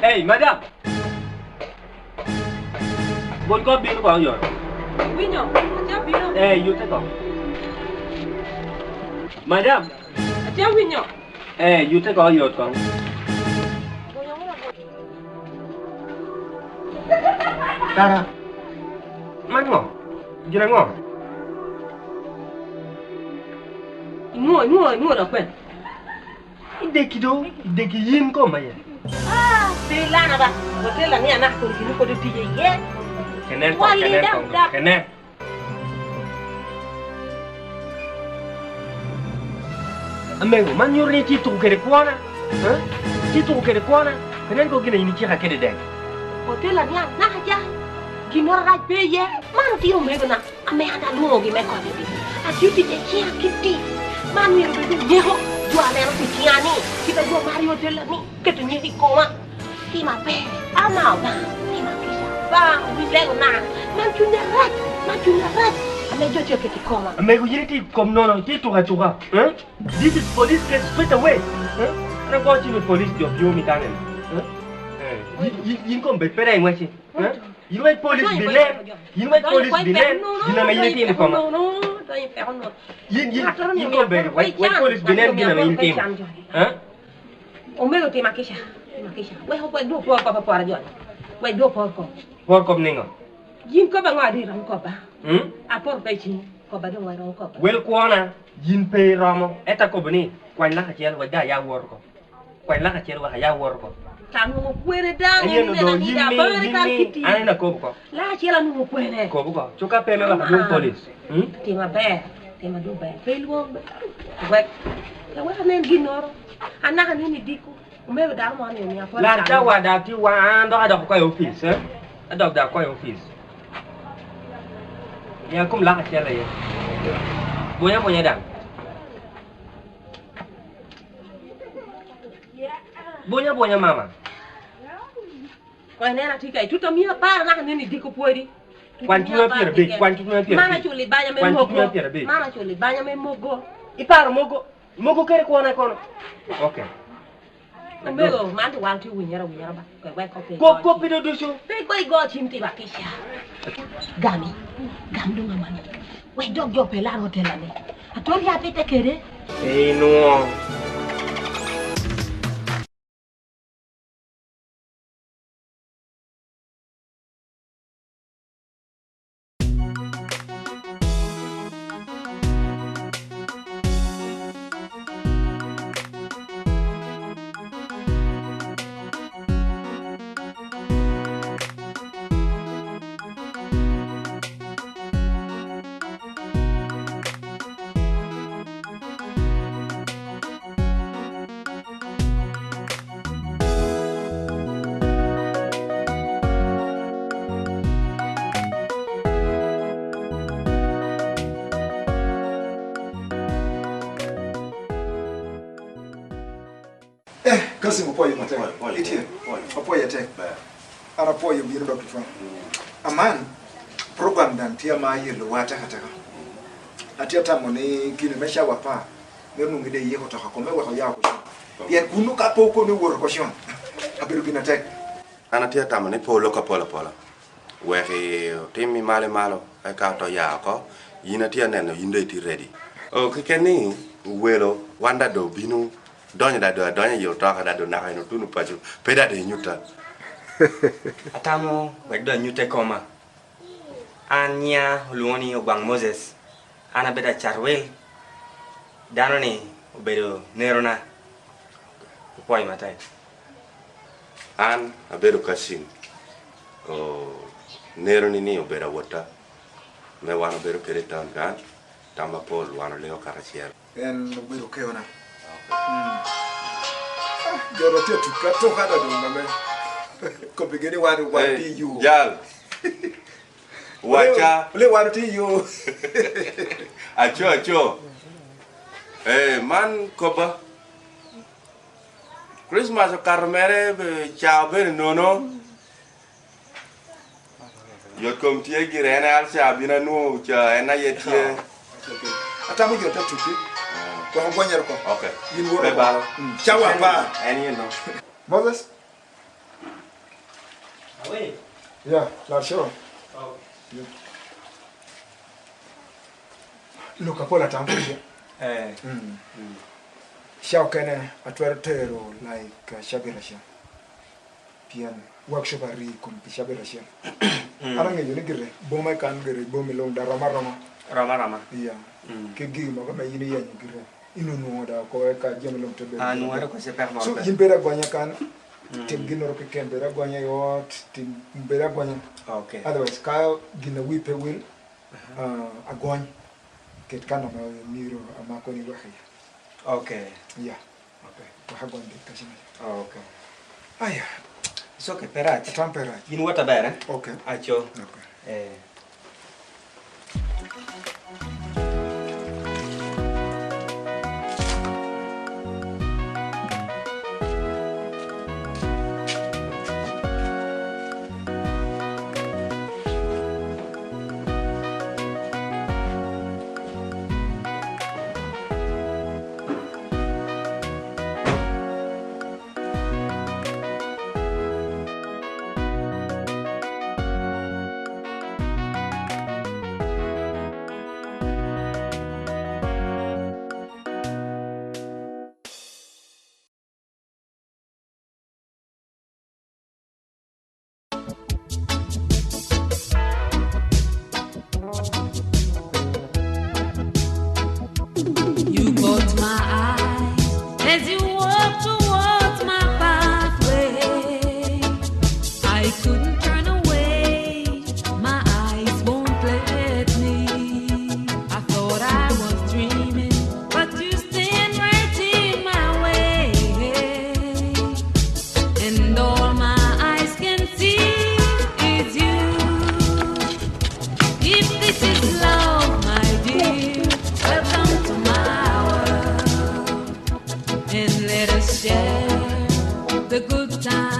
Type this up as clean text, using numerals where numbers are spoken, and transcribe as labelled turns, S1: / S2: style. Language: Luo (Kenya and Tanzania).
S1: Hey, madam. Bon có bill của ông rồi.
S2: Quý nhở, cháu quý nhở.
S1: Hey, you take off. Madam.
S2: Cháu quý nhở.
S1: Hey, you take all your con. Tara. Mắt ngỏ. Gì đang ngỏ?
S2: Ngồi đâu quên.
S1: Deki yin ko maya.
S2: Đi la nào bà, hotel là nghe nè, tôi chỉ có đi chơi nhé.
S1: Kenen. Amengo, man yuri ti tu kere kwana? Hah? Ti tu kere kwana? Kenen ko gina ini kira kere dek.
S2: Hotel là nghe, nè cha. Gino rai pe ye, man ti ome ko na, ame ada lungo gi me ko ni. A ti chia kiti. Man mi ro be ni ho, jual yang pikiani. Kita jual mari hotel ni, kita ni di koma. Ti ma pe, amau ba, ti ma kisa. Ba, wi le na. Man chunya rat. Ame jo che kiti koma.
S1: Ame ko yiri ti kom no ti tu ha. Huh? This is police case straight away. Huh? Ana go ti police job yo mi tanen. Huh? Yin kom be pere ngwa chi. Huh? Yin wait police bilen. Gina me yiri ti ni koma.
S2: No, tôi phải không được.
S1: Yin kom be wait police bilen gina me yiri ti. Huh?
S2: Omego ti ma kisa. Wei ho quay đua por rồi. Quay đua por ko.
S1: Por kom ningo.
S2: Yin ko ba ngwa di ram ko ba. A por pe chi ko ba do ngwa ram ko ba.
S1: Wel kuona yin pe ramo eta ko bani kwan la ka chel wa da ya wor ko. Kwan la ka chel wa ya wor ko.
S2: Tanu mo kwere dang
S1: Ayen do yin mi ana na ko ko.
S2: La chela nu kwere.
S1: Ko ko. Chuka pe me ba do police.
S2: Ti ma do be. Pe luo. Wek. La wa nen ginoro. Anaka ni diku. Umebe da mo ni apo.
S1: La da wa da ti wa ando ada ko office eh. Ada da ko office. Ya kum la ka chela ye. Bonya dang. Bonya mama.
S2: Ko nena ti kai tuto mi pa na ni diku pueri.
S1: Kwan tu na pier.
S2: Mana chuli banya me mogo. Mana chuli banya me mogo.
S1: Iparo mogo kere kuona kono. Okay.
S2: Umego mandu wanti winyara ba.
S1: Ko pido dusu.
S2: Pe ko igo chimti bakisha. Gam do ngamani. We dog yo pela hotel ani. Atori apete kere.
S1: No.
S3: Kasi mpoyo mate. Itie. Mpoyo te. Ara poyo biro Dr. Frank. Aman program dan tia ma yelo wata kata. Atia tamoni kini mesha wapa. Menu ngide ye ko toka kome wa ya ko. Bien kunu ka poko ni wor ko shon. Abiru bina tek.
S4: Ana tia tamoni polo ka pola. Wehe timi malo ai ka to ya ko. Yina tia neno yinde ti ready. O kikeni welo wanda do binu donya yo toka da do na no tunu paju peda de nyuta.
S5: Atamo wegdo nyute koma. Anya luoni obang Moses. Ana beda charwel. Danoni
S1: Obedo nerona. Poi matai.
S4: An abedo kasim. O nero ni obeda wota. Me wan obedo keretan kan. Tamba pol wan leo karasier.
S3: En obedo keona. Joro tia tukato hada donga me. Kopigeni wanu wati you.
S4: Jal. Wacha.
S3: Le wati you.
S4: Acho. Man koba. Christmas karmere chao ben nono. Yo kom tie girene al cha bina no cha ena yetie.
S3: Atamu jota tupi. Kwa ngwanya ko.
S4: Okay.
S3: Yin wo.
S4: Beba.
S3: Chawa pa.
S4: Any no.
S3: Moses?
S1: Away.
S3: Yeah, la show.
S1: Oh.
S3: Look apola tambu. Shao kene atwere tero like shabirasha. Pian workshop ari kum shabirasha. Arang ngi ni gire boma kan gire bomi long da rama.
S1: Rama.
S3: Yeah. Ke gi mo ka yini ya ni gire. Inu no da ko ka jëm long tebe.
S1: No ara ko se per no.
S3: So yimbera gwanya kan tim ginoro ke kembera gwanya yot tim bera gwanya.
S1: Okay.
S3: Otherwise ka gina wipe will agwany ket kana ma miro amako ni wahi.
S1: Okay.
S3: Yeah. Okay. Ko hagwan de kashina.
S1: Okay.
S3: Aya.
S1: So che perati.
S3: Tampera.
S1: In wata bene?
S3: Okay.
S1: Acho.
S3: Okay.
S5: You caught my eyes as you walked towards my pathway. I couldn't turn away, my eyes won't let me. I thought I was dreaming, but you stand right in my way. And all my eyes can see is you. If this is love, my dear, welcome to my world, and let us share the good times.